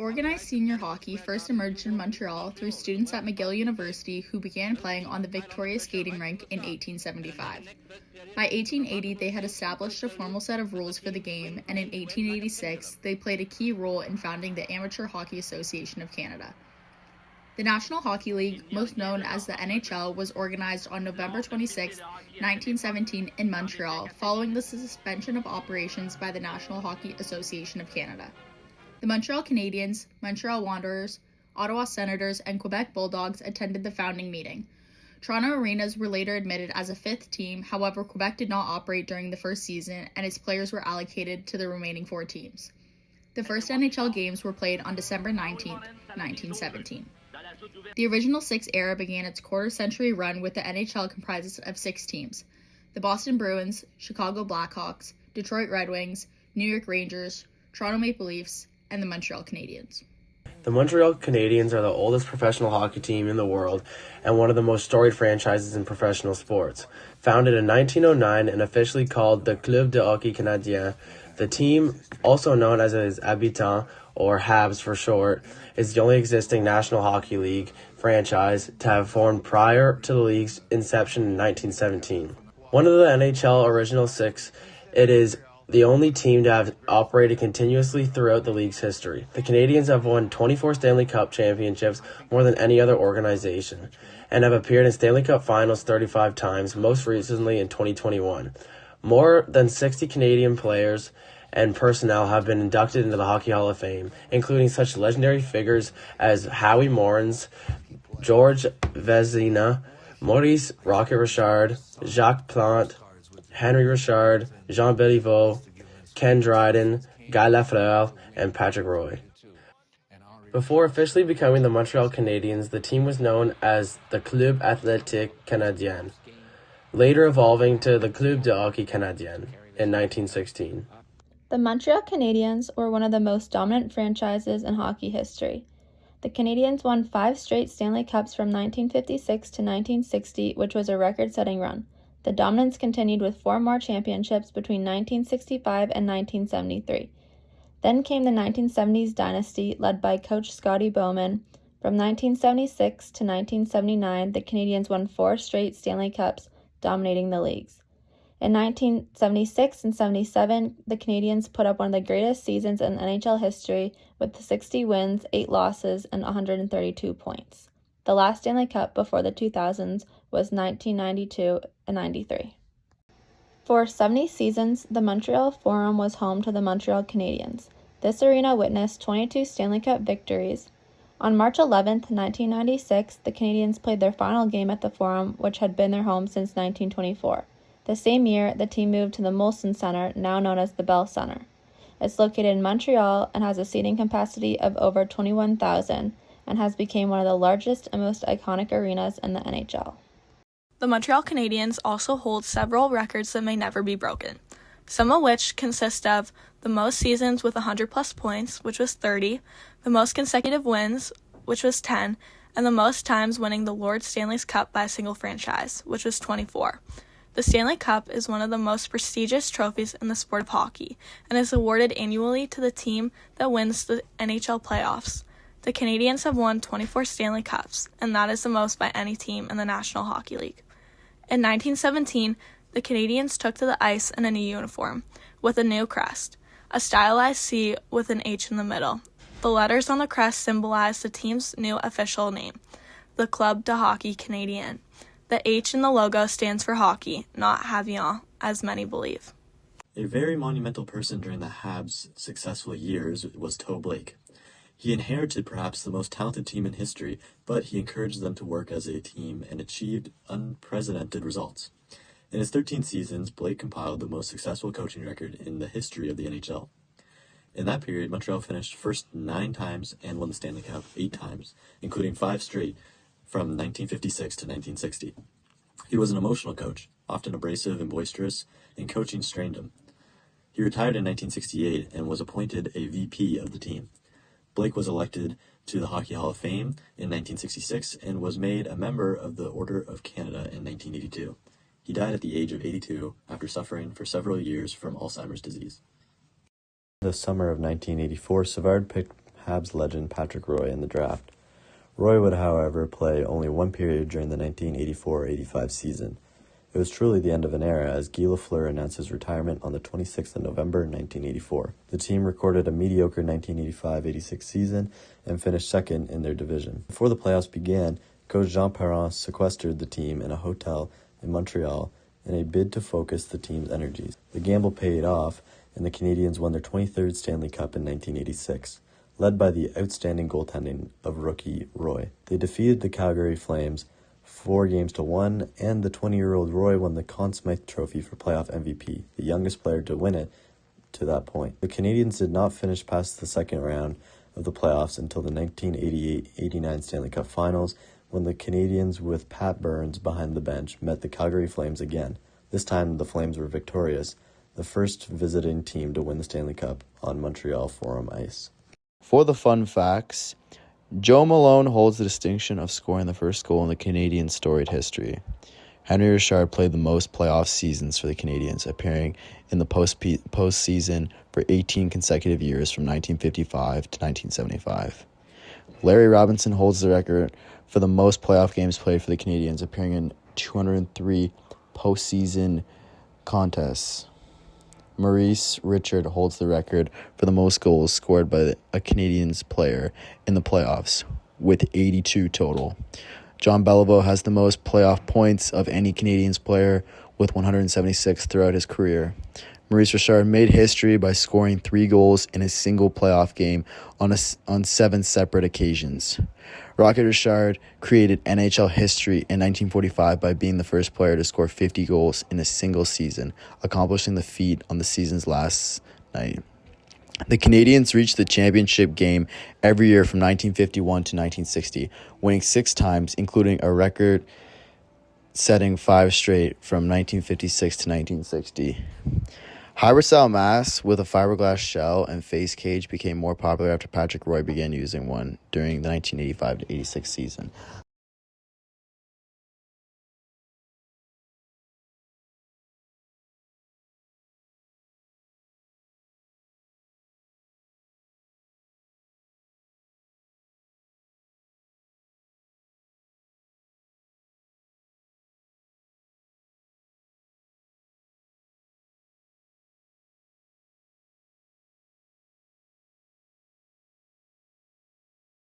Organized senior hockey first emerged in Montreal through students at McGill University who began playing on the Victoria skating rink in 1875. By 1880, they had established a formal set of rules for the game, and in 1886, they played a key role in founding the Amateur Hockey Association of Canada. The National Hockey League, most known as the NHL, was organized on November 26, 1917 in Montreal, following the suspension of operations by the National Hockey Association of Canada. The Montreal Canadiens, Montreal Wanderers, Ottawa Senators, and Quebec Bulldogs attended the founding meeting. Toronto Arenas were later admitted as a fifth team, however Quebec did not operate during the first season and its players were allocated to the remaining four teams. The first NHL games were played on December 19, 1917. The original six era began its quarter-century run with the NHL comprised of six teams: the Boston Bruins, Chicago Blackhawks, Detroit Red Wings, New York Rangers, Toronto Maple Leafs, and the Montreal Canadiens. The Montreal Canadiens are the oldest professional hockey team in the world and one of the most storied franchises in professional sports. Founded in 1909 and officially called the Club de Hockey Canadien, the team, also known as les Habitants, or Habs for short, is the only existing National Hockey League franchise to have formed prior to the league's inception in 1917. One of the NHL original six, it is the only team to have operated continuously throughout the league's history. The Canadiens have won 24 Stanley Cup championships, more than any other organization, and have appeared in Stanley Cup finals 35 times, most recently in 2021. More than 60 Canadian players and personnel have been inducted into the Hockey Hall of Fame, including such legendary figures as Howie Morenz, George Vezina, Maurice Rocket Richard, Jacques Plante, Henry Richard, Jean Béliveau, Ken Dryden, Guy Lafleur, and Patrick Roy. Before officially becoming the Montreal Canadiens, the team was known as the Club Athlétique Canadien, later evolving to the Club de Hockey Canadien in 1916. The Montreal Canadiens were one of the most dominant franchises in hockey history. The Canadiens won 5 straight Stanley Cups from 1956 to 1960, which was a record-setting run. The dominance continued with 4 more championships between 1965 and 1973. Then came the 1970s dynasty, led by coach Scotty Bowman. From 1976 to 1979, the Canadiens won 4 straight Stanley Cups, dominating the leagues. In 1976 and 77, the Canadiens put up one of the greatest seasons in NHL history with 60 wins, 8 losses, and 132 points. The last Stanley Cup before the 2000s was 1992 and 93. For 70 seasons, the Montreal Forum was home to the Montreal Canadiens. This arena witnessed 22 Stanley Cup victories. On March 11, 1996, the Canadiens played their final game at the Forum, which had been their home since 1924. The same year, the team moved to the Molson Centre, now known as the Bell Centre. It's located in Montreal and has a seating capacity of over 21,000 and has become one of the largest and most iconic arenas in the NHL. The Montreal Canadiens also hold several records that may never be broken, some of which consist of the most seasons with 100-plus points, which was 30, the most consecutive wins, which was 10, and the most times winning the Lord Stanley's Cup by a single franchise, which was 24. The Stanley Cup is one of the most prestigious trophies in the sport of hockey and is awarded annually to the team that wins the NHL playoffs. The Canadiens have won 24 Stanley Cups, and that is the most by any team in the National Hockey League. In 1917, the Canadiens took to the ice in a new uniform, with a new crest, a stylized C with an H in the middle. The letters on the crest symbolize the team's new official name, the Club de Hockey Canadien. The H in the logo stands for hockey, not Havien, as many believe. A very monumental person during the Habs' successful years was Toe Blake. He inherited perhaps the most talented team in history, but he encouraged them to work as a team and achieved unprecedented results. In his 13 seasons, Blake compiled the most successful coaching record in the history of the NHL. In that period, Montreal finished first 9 times and won the Stanley Cup 8 times, including 5 straight from 1956 to 1960. He was an emotional coach, often abrasive and boisterous, and coaching strained him. He retired in 1968 and was appointed a VP of the team. Blake was elected to the Hockey Hall of Fame in 1966 and was made a member of the Order of Canada in 1982. He died at the age of 82 after suffering for several years from Alzheimer's disease. In the summer of 1984, Savard picked Habs legend Patrick Roy in the draft. Roy would, however, play only one period during the 1984-85 season. It was truly the end of an era as Guy Lafleur announced his retirement on the 26th of November, 1984. The team recorded a mediocre 1985-86 season and finished second in their division. Before the playoffs began, coach Jean Perron sequestered the team in a hotel in Montreal in a bid to focus the team's energies. The gamble paid off, and the Canadiens won their 23rd Stanley Cup in 1986, led by the outstanding goaltending of rookie Roy. They defeated the Calgary Flames 4-1, and the 20-year-old Roy won the Conn Smythe Trophy for playoff MVP, the youngest player to win it to that point. The Canadiens did not finish past the second round of the playoffs until the 1988-89 Stanley Cup Finals, when the Canadiens, with Pat Burns behind the bench, met the Calgary Flames again. This time, the Flames were victorious, the first visiting team to win the Stanley Cup on Montreal Forum ice. For the fun facts, Joe Malone holds the distinction of scoring the first goal in the Canadiens' storied history. Henry Richard played the most playoff seasons for the Canadiens, appearing in the postseason for 18 consecutive years from 1955 to 1975. Larry Robinson holds the record for the most playoff games played for the Canadiens, appearing in 203 postseason contests. Maurice Richard holds the record for the most goals scored by a Canadiens player in the playoffs, with 82 total. John Beliveau has the most playoff points of any Canadiens player, with 176 throughout his career. Maurice Richard made history by scoring 3 goals in a single playoff game on 7 separate occasions. Rocket Richard created NHL history in 1945 by being the first player to score 50 goals in a single season, accomplishing the feat on the season's last night. The Canadiens reached the championship game every year from 1951 to 1960, winning 6 times, including a record-setting 5 straight from 1956 to 1960. Hybrid-style masks with a fiberglass shell and face cage became more popular after Patrick Roy began using one during the 1985-86 season.